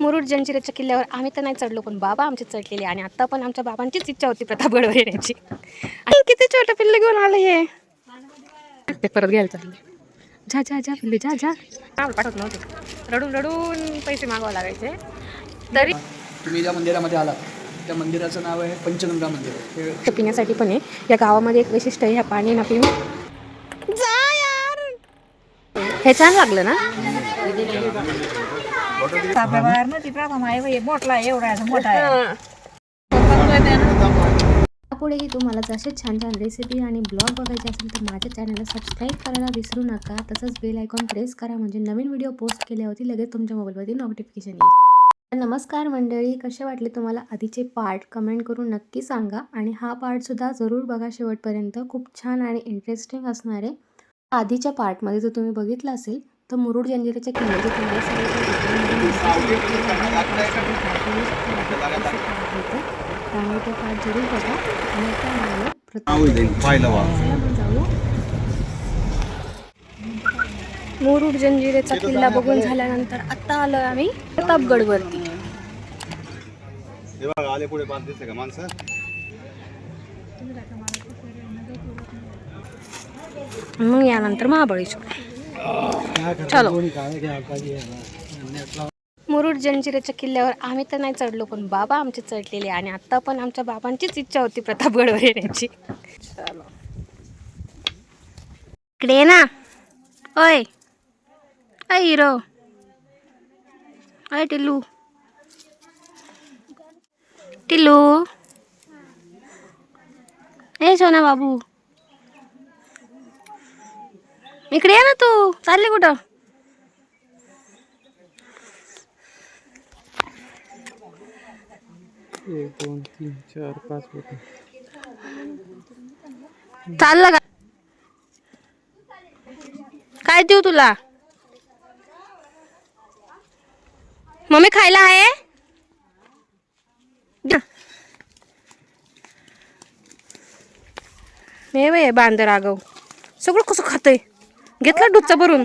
मुरुड जंजिऱ्याच्या किल्ल्यावर आम्ही तर नाही चढलो, पण बाबा आमचे चढलेले. आणि आता पण आमच्या बाबांचीच इच्छा होती प्रतापगडवर येण्याची. आणि किती छोटं पिल्लं घेऊन आलं हे. ते परत घ्यायला चालले. जा जा जा पिल्ले जा जा. पाठवत नव्हते, रडून रडून पैसे मागावं लागायचे. तरी तुम्ही ज्या मंदिरामध्ये आलात त्या मंदिराचं नाव आहे पंचगंगा मंदिर. हे पिण्यासाठी पण आहे. या गावामध्ये एक वैशिष्ट्य आहे, ह्या पाणी ना पिऊन जा यार. हे छान लागलं ना. पुढेही तुम्हाला जसे छान छान रेसिपी आणि ब्लॉग बघायचे असेल तर माझ्या चॅनलला सबस्क्राईब करायला विसरू नका. तसंच बेल आयकॉन प्रेस करा, म्हणजे नवीन व्हिडिओ पोस्ट केल्यावरती लगेच तुमच्या मोबाईलवरती नोटिफिकेशन येईल. नमस्कार मंडळी, कसे वाटले तुम्हाला आधीचे पार्ट कमेंट करून नक्की सांगा. आणि हा पार्टसुद्धा जरूर बघा शेवटपर्यंत, खूप छान आणि इंटरेस्टिंग असणार आहे. आधीच्या पार्टमध्ये जर तुम्ही बघितलं असेल तर मुरुड जंजिऱ्याच्या किल्ल्याचे त्यामुळे तो पार्ट जरूर बघा. मुरुड जंजिऱ्याचा किल्ला बघून झाल्यानंतर आता आलोय आम्ही प्रतापगडवरती. मग यानंतर महाबळेश्वर. चलो. मुरुड जंजिऱ्याच्या किल्ल्यावर आम्ही तर नाही चढलो, पण बाबा आमचे चढलेले. आणि आता पण आमच्या बाबांचीच इच्छा होती प्रतापगडवर येण्याची. चलो इकडे ये ना. ओय अय हिरो, अय टिल्लू टिल्लू, ए सोना बाबू इकडे ये ना. तू चालली कुठं? एक दोन तीन चार पाच चाललं का? काय देऊ तुला? मम्मी खायला आहे. हे बाय बांदर आगव सगळं कसं खातंय. घेतलं डुच्चा भरून.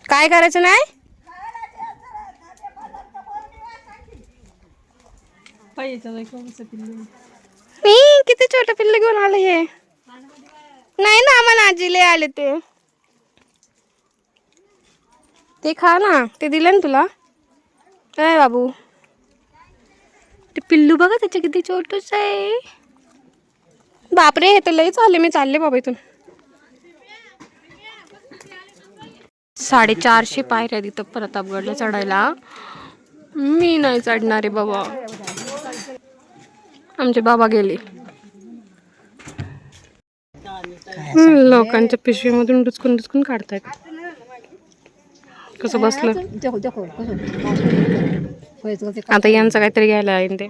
काय करायचं नाही. किती छोटं पिल्लं घेऊन आलं हे. नाही ना, आम्हाला आजीले आले ते खा ना. ते दिलं ना तुला. काय बाबू, ते पिल्लू बघा त्याचे किती छोटूच आहे. बापरे, हे तर लईच आले. मी चालले बाबा इथून. 450 पायऱ्या तिथं प्रतापगडला चढायला. मी नाही चढणार आहे बाबा. आमचे बाबा गेले. लोकांच्या पिशवीमधून डुचकून डुचकून काढतायत. कसं बसलं. आता यांचं काहीतरी घ्यायला आहे ते.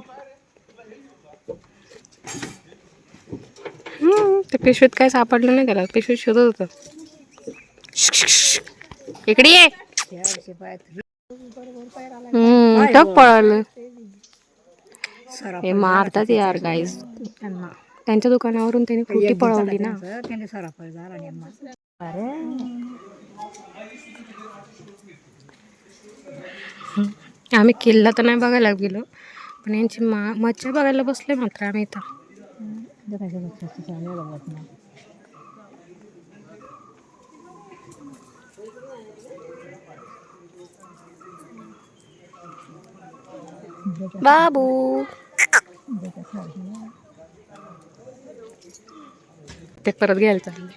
ते पिशवीत काय सापडलं नाही त्याला. पिशवीत शोधत होत. इकडे ये. टप पळालं. हे मारतात यार गाईज. त्यांच्या दुकानावरून त्यांनी फ्रुटी पळवली ना. आम्ही किल्ला तर नाही बघायला गेलो, पण यांची मच्छा बघायला बसले मात्र आम्ही इथं. बाबू ते परत घ्यायला चालले.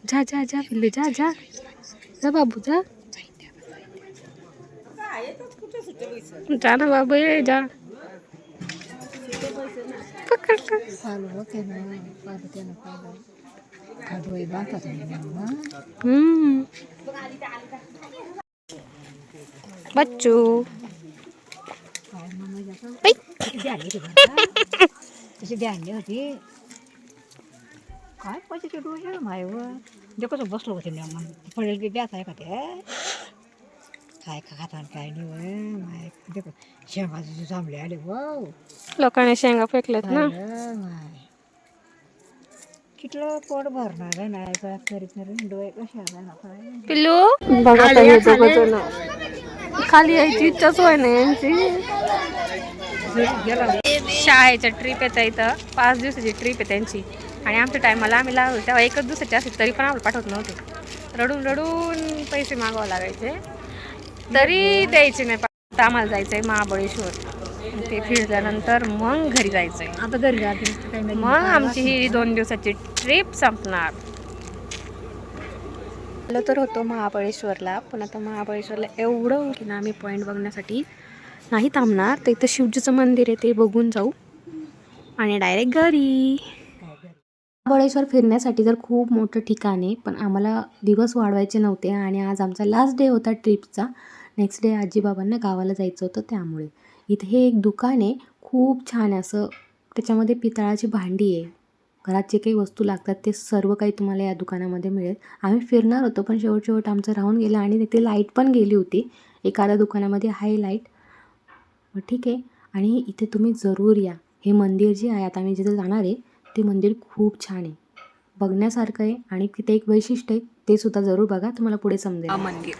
जा जा जा पिल्ले जा जा जा बाबू जा. जा ना बाबू ये जा. पकड. बच्चू काय पैसे डोळे मायवर जे कसं बसलो होते ना मग पडेल की द्याच आहे का ते काय खाता काय नाही माय देखो शेंगाचे जांभळे आले व लोकांनी शेंगा फेकल्यात ना. माय तिथलं पोट भरणार आहे नाही का तरी डोळे कसे आला काय पिल्लू बघा आता हे दोघं जण खाली यायची इच्छाच होय ना यांची. शाळेच्या ट्रिप येतं इथं 5 दिवसाची ट्रिप आहे त्यांची आणि आमच्या टायमाला आम्ही लागलो तेव्हा 1 दिवसाची असते तरी पण आम्हाला पाठवत नव्हते. रडून रडून पैसे मागावं लागायचे तरी द्यायचे नाही. आता आम्हाला जायचं आहे महाबळेश्वर. ते फिरल्यानंतर मग घरी जायचं आहे. आता घरी जाते काही नाही. मग आमची ही 2 दिवसाची ट्रिप संपणार. आलो तर होतो महाबळेश्वरला पण आता महाबळेश्वरला एवढं की ना आम्ही पॉईंट बघण्यासाठी नाही थांबणार. तर इथं शिवजीचं मंदिर आहे ते बघून जाऊ आणि डायरेक्ट घरी. महाबळेश्वर फिरण्यासाठी तर खूप मोठं ठिकाण आहे पण आम्हाला दिवस वाढवायचे नव्हते आणि आज आमचा लास्ट डे होता ट्रिपचा. नेक्स्ट डे आजीबाबांना गावाला जायचं होतं त्यामुळे. इथे हे एक दुकान आहे खूप छान असं. त्याच्यामध्ये पितळाची भांडी आहे. घरात जे काही वस्तू लागतात ते सर्व काही तुम्हाला या दुकानामध्ये मिळेल. आम्ही फिरणार होतो पण शेवट आमचं राहून गेलं आणि तिथे लाईट पण गेली होती. एखाद्या दुकानामध्ये आहे लाईट. मग ठीक आहे. आणि इथे तुम्ही जरूर या. हे मंदिर जे आहे आता आम्ही जिथे जाणार आहे ते मंदिर खूप छान आहे बघण्यासारखं आहे आणि तिथे एक वैशिष्ट्य आहे ते सुद्धा जरूर बघा तुम्हाला पुढे समजेल. हा मंदिर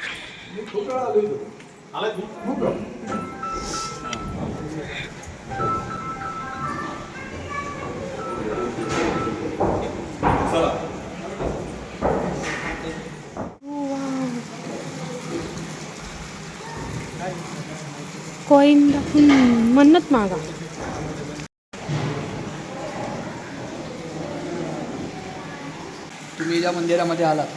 कॉइन दाखवून मन्नत मागा. तुम्ही ज्या मंदिरामध्ये आलात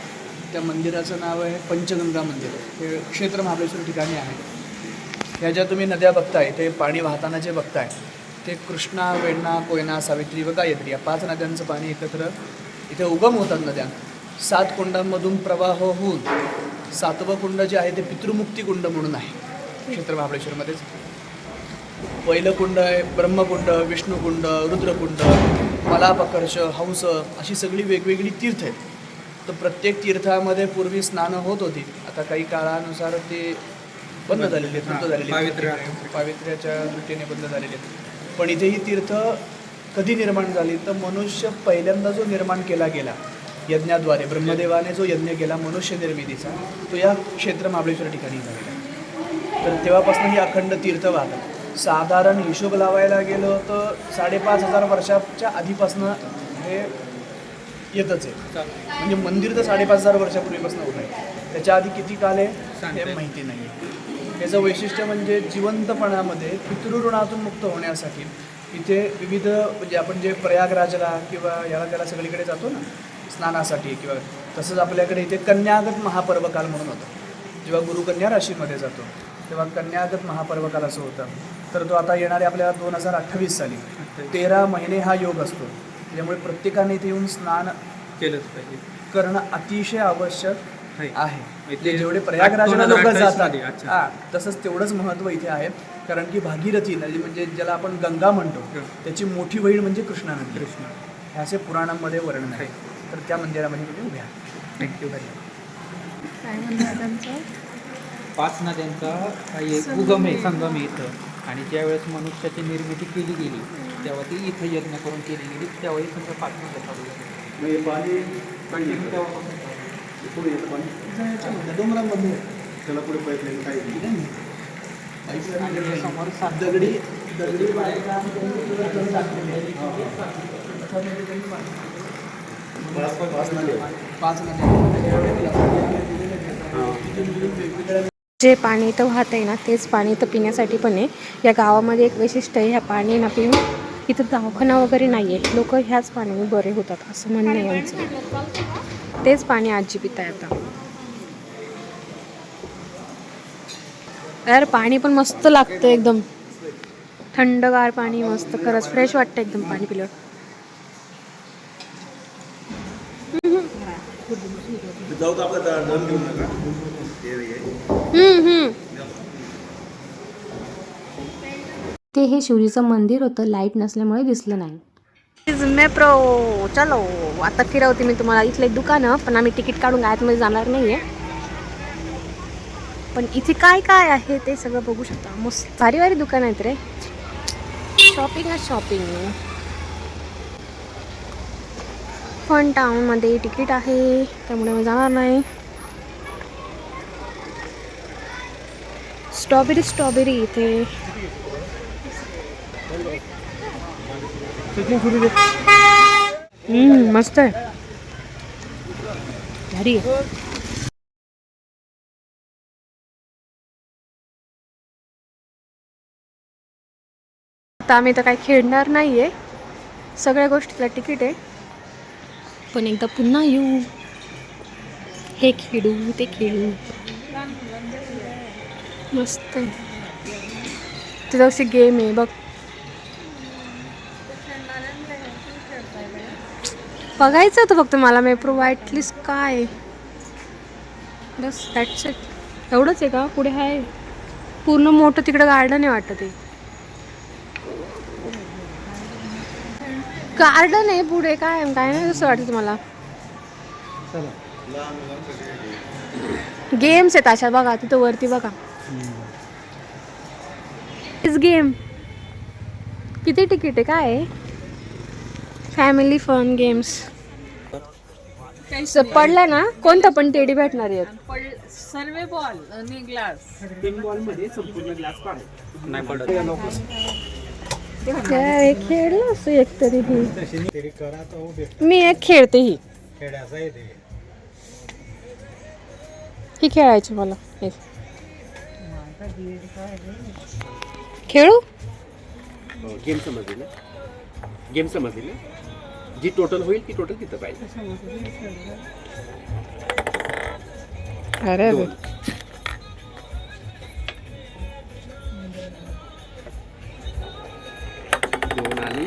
त्या मंदिराचं नाव आहे पंचगंगा मंदिर. हे क्षेत्र महाबळेश्वर ठिकाणी आहे. ह्या ज्या तुम्ही नद्या बघताय ते पाणी वाहताना जे बघताय ते कृष्णा, वेण्णा, कोयना, सावित्री व गायत्री या 5 नद्यांचं पाणी एकत्र इथे उगम होतात. नद्या 7 कुंडांमधून प्रवाह होऊन 7वं कुंड जे आहे ते पितृमुक्ती कुंड म्हणून आहे क्षेत्र महाबळेश्वरमध्येच. पहिलं कुंड आहे ब्रह्मकुंड, विष्णुकुंड, रुद्रकुंड, मलापकर्ष, हंस अशी सगळी वेगवेगळी तीर्थ आहेत. तर प्रत्येक तीर्थामध्ये पूर्वी स्नानं होत होती. आता काही काळानुसार ते बंद झालेले आहेत, बंद झालेले आहेत. पावित्र्याच्या दृष्टीने बंद झालेले आहेत. पण इथे ही तीर्थ कधी निर्माण झाली तर मनुष्य पहिल्यांदा जो निर्माण केला गेला यज्ञाद्वारे, ब्रह्मदेवाने जो यज्ञ केला मनुष्य निर्मितीचा तो या क्षेत्र महाबळेश्वर ठिकाणी झालेला. तर तेव्हापासून ही अखंड तीर्थ वाहतात. साधारण हिशोब लावायला गेलं तर 5,500 वर्षाच्या आधीपासून हे येतच आहे. म्हणजे मंदिर तर 5,500 वर्षापूर्वीपासून होत आहे. त्याच्या आधी किती काल आहे हे माहिती नाही. याचं वैशिष्ट्य म्हणजे जिवंतपणामध्ये पितृऋणातून मुक्त होण्यासाठी इथे विविध म्हणजे आपण जे प्रयागराजला किंवा याला त्याला सगळीकडे जातो ना स्नानासाठी किंवा तसंच आपल्याकडे इथे कन्यागत महापर्वकाल म्हणून होतं. जेव्हा गुरुकन्या राशीमध्ये जातो तेव्हा कन्यागत महापर्वकाल असं होतं. तर तो आता येणाऱ्या आपल्याला 2028 साली 13 महिने हा योग असतो. त्यामुळे प्रत्येकाने इथे येऊन स्नान केलंच पाहिजे, करणं अतिशय आवश्यक आहे. जेवढे प्रयागराजला लोक जातात तसंच तेवढंच महत्त्व इथे आहे. कारण की भागीरथी नदी म्हणजे ज्याला आपण गंगा म्हणतो त्याची मोठी बहीण म्हणजे कृष्णा नदी. हे असे पुराणांमध्ये वर्णन आहे. तर त्या मंदिरामध्ये तुम्ही उभ्या. थँक्यू. धन्यवाद. काय म्हणतात त्यांचं 5 नद्यांचा काही एक उगम आहे, संगम आहे इथं. आणि ज्यावेळेस मनुष्याची निर्मिती केली गेली तेव्हा ती इथं यज्ञ करून केली गेली. त्यावेळी समजा 5 नद्या चालू झाली. डोंगरांमध्ये त्याला पुढे प्रयत्न काही समोर दगडी दगडी 5 जे पाणी इथं वाहत आहे ना तेच पाणी इथं पिण्यासाठी पण आहे. या गावामध्ये एक वैशिष्ट्य आहे ह्या पाणी ना पिऊन इथं दवाखाना वगैरे नाही आहे. लोक ह्याच पाण्याने बरे होतात असं म्हणणं आहे यांचं. तेच पाणी आजी पित आहे आता. यार पाणी पण मस्त लागतं एकदम थंडगार पाणी मस्त. खरंच फ्रेश वाटतं एकदम पाणी पिल्यावर. ते हे शिवजीचं मंदिर होतं. लाईट नसल्यामुळे दिसलं नाही. मेप्रो चलो आता फिरवते मी तुम्हाला इथले दुकानं. पण आम्ही तिकीट काढून आतमध्ये जाणार नाही आहे. पण इथे काय काय आहे ते सगळं बघू शकता. मस्त भारी भारी दुकान आहेत रे. शॉपिंग आहे शॉपिंग. फन टाऊनमध्ये तिकीट आहे त्यामुळे मी जाणार नाही. स्ट्रॉबेरी इथे मस्त आहे. भारी आहे. आता आम्ही तर काही खेळणार नाहीये, सगळ्या गोष्टीला तिकीट आहे. पण एकदा पुन्हा येऊ, हे खेळू ते खेळू. मस्त आहे. तिथं अशी गेम आहे बघ. बघायचं होतं फक्त मला मेप्रो ॲटलिस्ट काय बस दॅट्स इट. एवढंच आहे का? पुढे आहे पूर्ण मोठं तिकडं गार्डन आहे वाटतं. ते गार्डन आहे पुढे. काय नाही असं वाटतं तुम्हाला? गेम्स आहेत अशा बघा तिथं वरती बघा. गेम किती तिकीट आहे? काय आहे? Family fun games. पडला ना कोणता पण टेडी भेटणार आहेत. सर्वे बॉल आणि ग्लास. 3 बॉल मध्ये संपूर्ण ग्लास पाडायचा नाही पडत. काय खेळलं असं एक तरी मी एक खेळते ही खेळायची मला. खेळू गेम समजली ना? गेम समजली ना? जी टोटल होईल ती टोटल तिथं पाहिजे. अरे 2 आणि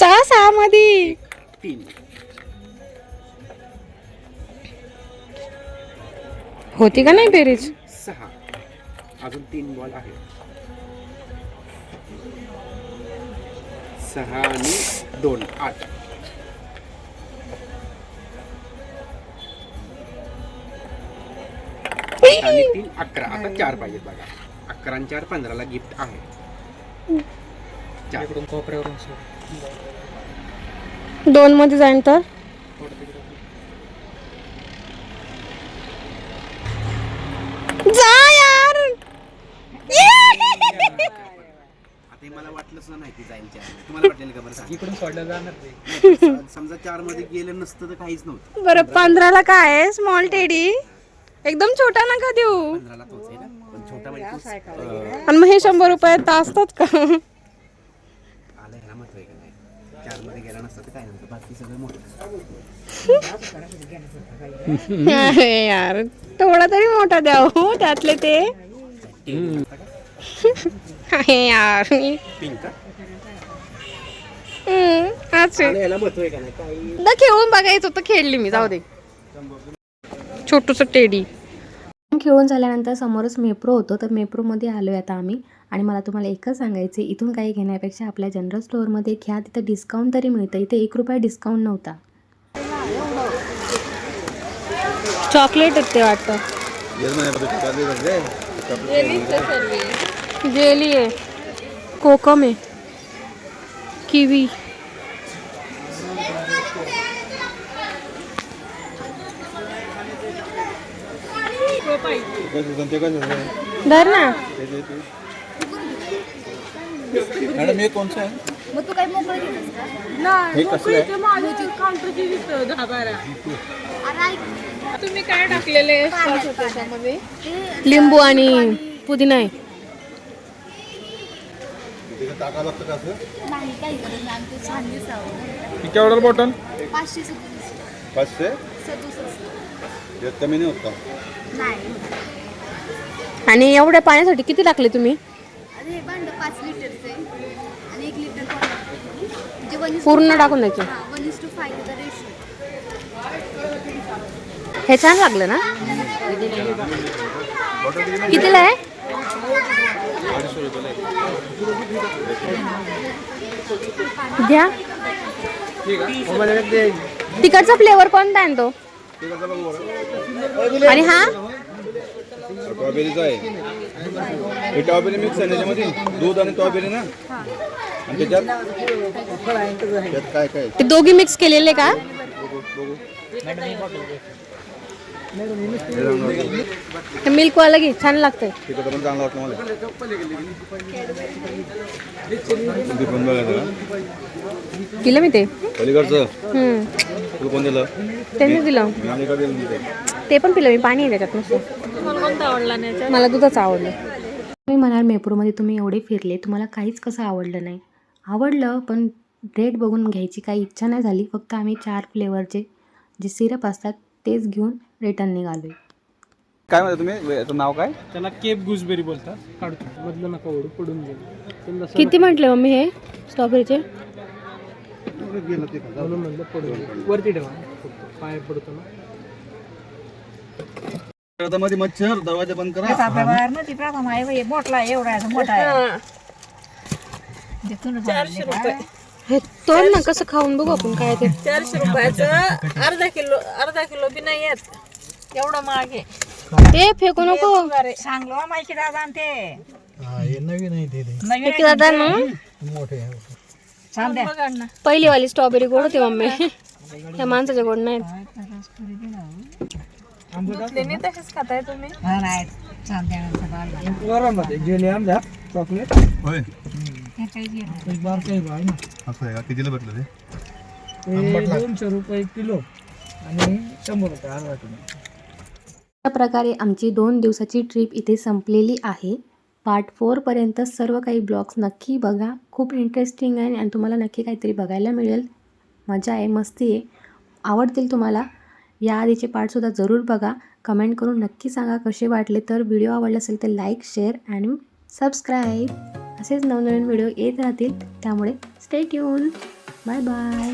6 मध्ये 3 होती का नाही बेरीज? 6 अजून 3 बॉल आहे. 6 आणि 2 8. आणि 3 11. आता 4 पाहिजेत बघा. 11 आणि 4 15 ला गिफ्ट आहे. 4 इकडून कोपऱ्यावरून सोड. 2 मध्ये जाईन तर जा यार. आता मला वाटलंच नाही ती जाईल 4. तुम्हाला वाटलेलं का बरं? इकडून सोडलं जाणार ते. समजा 4 मध्ये गेलं नसतं तर काहीच नव्हतं. बरं 15 ला काय आहे? स्मॉल टेडी एकदम छोटा नका देऊ. 15 ला तोच आहे ना? पण छोटा म्हणजे आणि मग हे 100 रुपये असतात का? आलं ह्याला महत्व आहे का नाही? 4 मध्ये गेला नसतं तर काय नव्हतं. बाकी सगळं मोठं. अरे यार थोडा तरी मोठा द्या हो त्यातले ते. आहे यार मी पिंक का? अच्छा ह्याला महत्व आहे का नाही? काही खेळून बघायचं होतं, खेळली मी. जाऊ दे. छोटूस टेडी खेळून झाल्यानंतर समोरच मेप्रो होतं, तर मेप्रोमध्ये आलो आहे आता आम्ही. आणि मला तुम्हाला एकच सांगायचं आहे, इथून काही घेण्यापेक्षा आपल्या जनरल स्टोअरमध्ये घ्या, तिथं डिस्काउंट तरी मिळतं. इथे 1 रुपया डिस्काउंट नव्हता. चॉकलेट आहेत ते वाटतं. जेली आहे, कोकम आहे, किवी. धर ना. मॅडम हे कोणचं आहे? तुम्ही काय टाकलेले त्याच्यामध्ये? लिंबू आणि पुदिना आहे. किती ऑर्डर बॉटल? 567 500 कमी नाही होत का? आणि एवढ्या पाण्यासाठी किती टाकले तुम्ही? अरे भांड 5 लिटरचं आहे आणि 1 लिटर म्हणजे 1:5 पूर्ण टाकून द्यायचे. 1:5 चा रेशो. हे छान लागलं ना? कितीला आहे? घ्या. तिकडचा फ्लेवर कोणता आहे तो? आणि हा स्ट्रॉबेरीचा आहे. हे स्ट्रॉबेरी मिक्स आहे त्याच्यामध्ये, दूध आणि स्ट्रॉबेरी ना. आणि त्याच्यात काय काय ते दोघी मिक्स केलेले का? बघू मिल्कवाला घे, छान लागतंय. तिकडं पण चांगलं वाटलं मला. ते पण बघायचं का? दिलं मी ते. पलीकडचं तुला कोण दिलं? त्यांनी दिलं. मी अलीकडे दिलं तिथे. ते पण पिलं मी, पाणी आहे त्याच्यात नुसतं. तुम्हाला कोणता आवडला नाही याच्यात? मला दुधच आवडलं. तुम्ही म्हणाल मेहपूरमध्ये तुम्ही एवढे फिरले, तुम्हाला काहीच कसं आवडलं नाही. आवडलं, पण रेट बघून घ्यायची काही इच्छा नाही झाली. फक्त आम्ही 4 फ्लेवरचे जे सिरप असतात तेच घेऊन रिटर्न निघालो. काय म्हणता तुम्ही? याचं नाव काय? त्याला केप गुजबेरी बोलतात. काढतो मधलं नका ओढू, पडून गेलं. किती म्हटले मम्मी हे स्ट्रॉबेरीचे? म्हणून म्हणलं पडून वरती ठेवा, पाय पडतो ना. मध्ये मच्छर, दरवाजा बंद करा. बाहेर ना ती प्रथम आहे बाई, मोठला आहे, एवढा आहे, मोठा आहे. ते तुला 400 रुपये. हे तोड ना, कसं खाऊन बघू आपण काय ते. 400 रुपयाचं अर्धा किलो बी नाही येत, एवढं महाग आहे. ते फेकू नको. सांगलो माहिती दादा आणि ते नवीन आहे ते. नवीन एक दादा ना, छान द्या. बघा ना. पहिली वाली स्ट्रॉबेरी गोड होती मम्मी. त्या माणसाच्या गोड नाहीत. धुतलेली तसेच खाताय तुम्ही? हा, नाही छान द्या. जेली आणल्या चॉकलेट. होय एक बार काही भाई ना. असं आहे का? कितीला भेटलं ते? 200 रुपये किलो आणि 100 रुपये अर्धा किलो. अशा प्रकारे आमची 2 दिवसाची ट्रिप इथे संपलेली आहे. पार्ट 4 पर्यंत सर्व काही ब्लॉग्स नक्की बघा. खूप इंटरेस्टिंग आहे आणि तुम्हाला नक्की काहीतरी बघायला मिळेल. मजा आहे, मस्ती आहे, आवडतील तुम्हाला. याआधीचे पार्टसुद्धा जरूर बघा. कमेंट करून नक्की सांगा कसे वाटले. तर व्हिडिओ आवडला असेल तर लाईक, शेअर आणि सबस्क्राईब. असेच नवनवीन व्हिडिओ येत राहतील, त्यामुळे स्टे ट्यून. Bye bye.